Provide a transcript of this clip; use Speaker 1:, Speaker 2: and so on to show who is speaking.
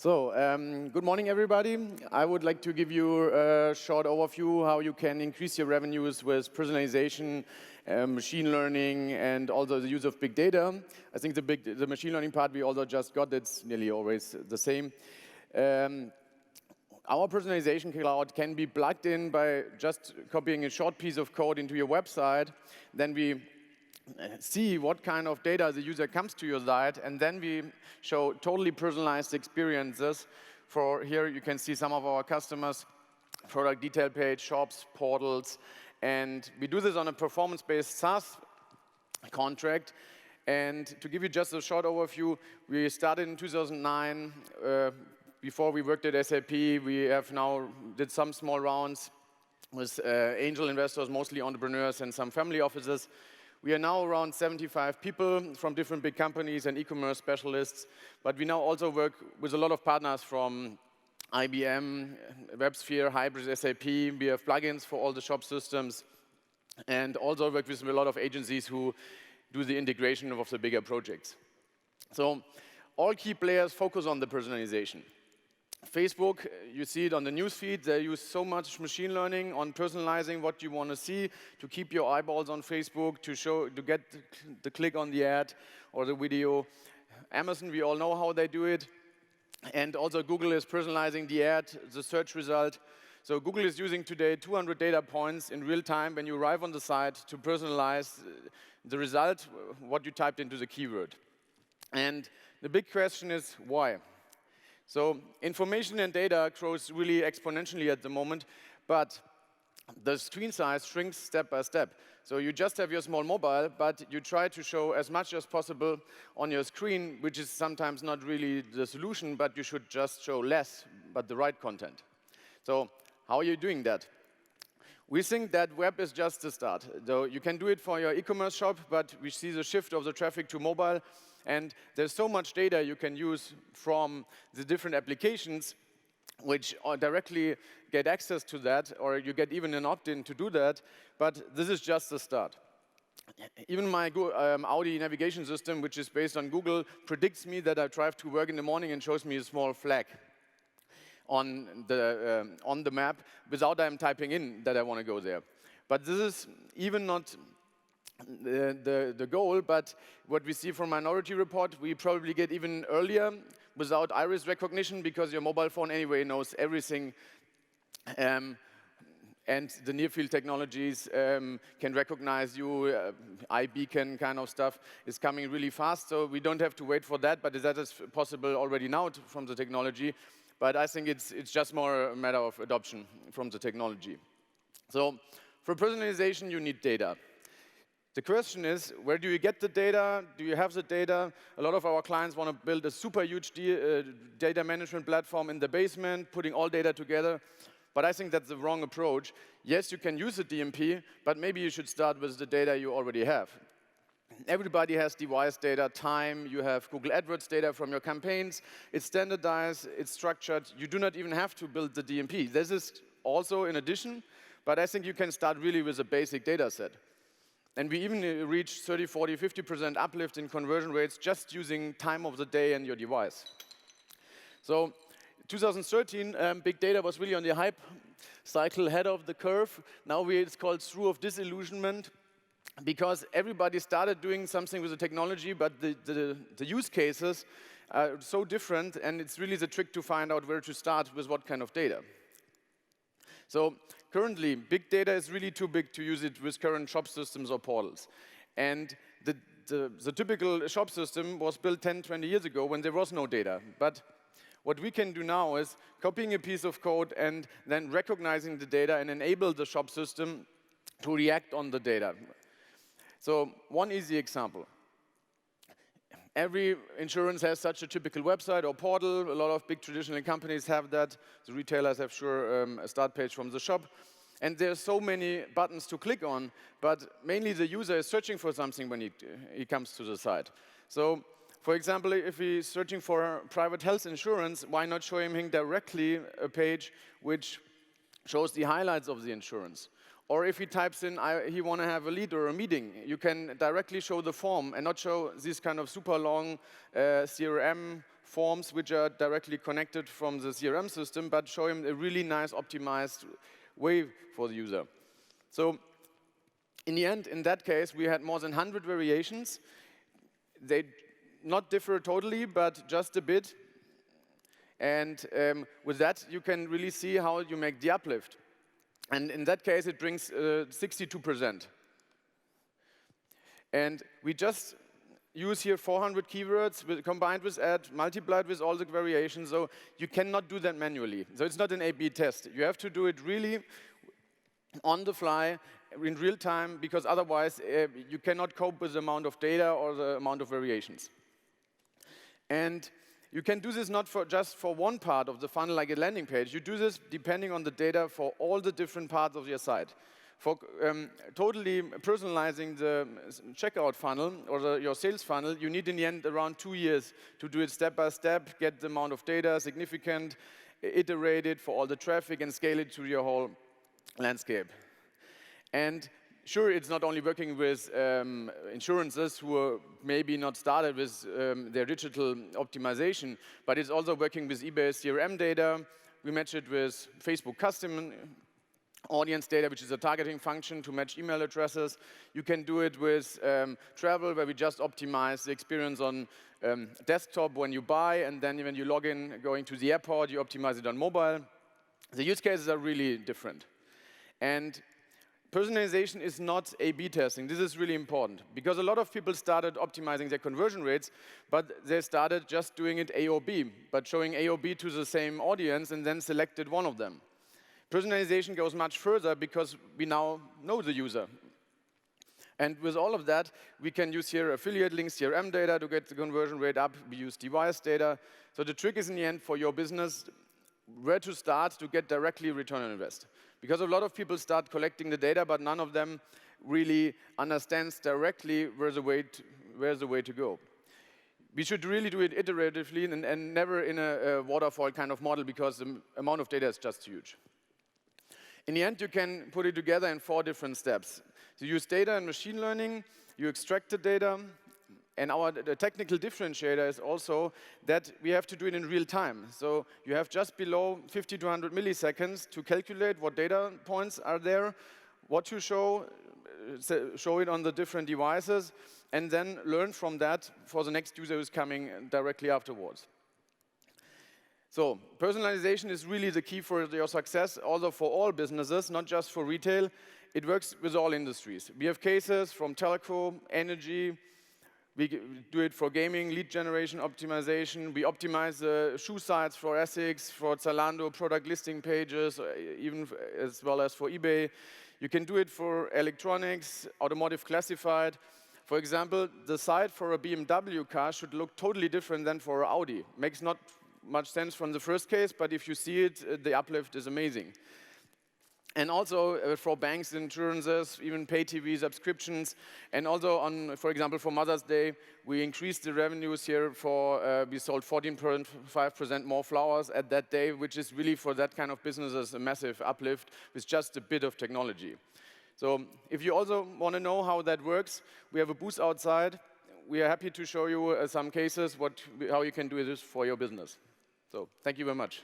Speaker 1: Good morning, everybody. I would like to give you a short overview how you can increase your revenues with personalization, machine learning, and also the use of big data. I think the machine learning part we also just got, it's nearly always the same. Our personalization cloud can be plugged in by just copying a short piece of code into your website. Then we see what kind of data the user comes to your site, and then we show totally personalized experiences. For here, you can see some of our customers, product detail page, shops, portals, and we do this on a performance-based SaaS contract. And to give you just a short overview, we started in 2009. Before we worked at SAP, we have now did some small rounds with angel investors, mostly entrepreneurs and some family offices. We are now around 75 people from different big companies and e-commerce specialists, but we now also work with a lot of partners from IBM, WebSphere, Hybris, SAP. We have plugins for all the shop systems, and also work with a lot of agencies who do the integration of the bigger projects. So all key players focus on the personalization. Facebook, you see it on the newsfeed, they use so much machine learning on personalizing what you want to see, to keep your eyeballs on Facebook, to get the click on the ad or the video. Amazon, we all know how they do it. And also Google is personalizing the ad, the search result. So Google is using today 200 data points in real time when you arrive on the site to personalize the result, what you typed into the keyword. And the big question is why? So information and data grows really exponentially at the moment, but the screen size shrinks step by step. So you just have your small mobile, but you try to show as much as possible on your screen, which is sometimes not really the solution, but you should just show less, but the right content. So how are you doing that? We think that web is just the start. So you can do it for your e-commerce shop, but we see the shift of the traffic to mobile. And there's so much data you can use from the different applications which directly get access to that, or you get even an opt-in to do that, but this is just the start. Even my Audi navigation system, which is based on Google, predicts me that I drive to work in the morning and shows me a small flag on the map without I'm typing in that I want to go there. But this is even not the goal, but what we see from Minority Report, we probably get even earlier without iris recognition, because your mobile phone anyway knows everything, and the near-field technologies can recognize you. iBeacon kind of stuff is coming really fast, so we don't have to wait for that, but that is possible already now from the technology. But I think it's just more a matter of adoption from the technology. So for personalization, you need data. The question is, where do you get the data? Do you have the data? A lot of our clients want to build a super huge data management platform in the basement, putting all data together. But I think that's the wrong approach. Yes, you can use a DMP, but maybe you should start with the data you already have. Everybody has device data, time, you have Google AdWords data from your campaigns. It's standardized, it's structured. You do not even have to build the DMP. This is also in addition, but I think you can start really with a basic data set. And we even reach 30, 40, 50% uplift in conversion rates just using time of the day and your device. So 2013, big data was really on the hype cycle, head of the curve. Now it's called through of disillusionment, because everybody started doing something with the technology, but the use cases are so different, and it's really the trick to find out where to start with what kind of data. So currently, big data is really too big to use it with current shop systems or portals. And the typical shop system was built 10, 20 years ago when there was no data. But what we can do now is copying a piece of code and then recognizing the data and enable the shop system to react on the data. So one easy example. Every insurance has such a typical website or portal. A lot of big traditional companies have that. The retailers have sure a start page from the shop. And there's so many buttons to click on, but mainly the user is searching for something when he comes to the site. So, for example, if he's searching for private health insurance, why not show him directly a page which shows the highlights of the insurance? Or if he types in, he want to have a lead or a meeting, you can directly show the form and not show this kind of super long CRM forms which are directly connected from the CRM system, but show him a really nice optimized way for the user. So in the end, in that case, we had more than 100 variations. They not differ totally, but just a bit. And with that, you can really see how you make the uplift. And in that case, it brings 62%. And we just use here 400 keywords combined with ad, multiplied with all the variations. So you cannot do that manually. So it's not an A/B test. You have to do it really on the fly, in real time, because otherwise you cannot cope with the amount of data or the amount of variations. And you can do this not just for one part of the funnel, like a landing page. You do this depending on the data for all the different parts of your site. For totally personalizing the checkout funnel or your sales funnel, you need in the end around 2 years to do it step by step, get the amount of data significant, iterate it for all the traffic, and scale it to your whole landscape. And sure, it's not only working with insurances who are maybe not started with their digital optimization, but it's also working with eBay CRM data. We match it with Facebook custom audience data, which is a targeting function to match email addresses. You can do it with travel, where we just optimize the experience on desktop when you buy, and then when you log in going to the airport, you optimize it on mobile. The use cases are really different. And personalization is not A/B testing. This is really important, because a lot of people started optimizing their conversion rates, but they started just doing it A or B, but showing A or B to the same audience and then selected one of them. Personalization goes much further because we now know the user. And with all of that, we can use here affiliate links, CRM data to get the conversion rate up. We use device data. So the trick is in the end for your business where to start to get directly return on invest. Because a lot of people start collecting the data, but none of them really understands directly where's the way to go. We should really do it iteratively and never in a waterfall kind of model, because the amount of data is just huge. In the end, you can put it together in 4 different steps. So you use data and machine learning, you extract the data, and the technical differentiator is also that we have to do it in real time. So you have just below 50 to 100 milliseconds to calculate what data points are there, what to show it on the different devices, and then learn from that for the next user who's coming directly afterwards. So personalization is really the key for your success, also for all businesses, not just for retail. It works with all industries. We have cases from telco, energy. We do it for gaming, lead generation optimization. We optimize shoe sites for Essex, for Zalando, product listing pages, even as well as for eBay. You can do it for electronics, automotive classified. For example, the site for a BMW car should look totally different than for an Audi. Makes not much sense from the first case, but if you see it, the uplift is amazing. And also for banks, insurances, even pay TV subscriptions, and also on, for example, for Mother's Day, we increased the revenues here for, we sold 14.5% more flowers at that day, which is really for that kind of businesses a massive uplift with just a bit of technology. So if you also want to know how that works, we have a booth outside. We are happy to show you some cases, how you can do this for your business. So thank you very much.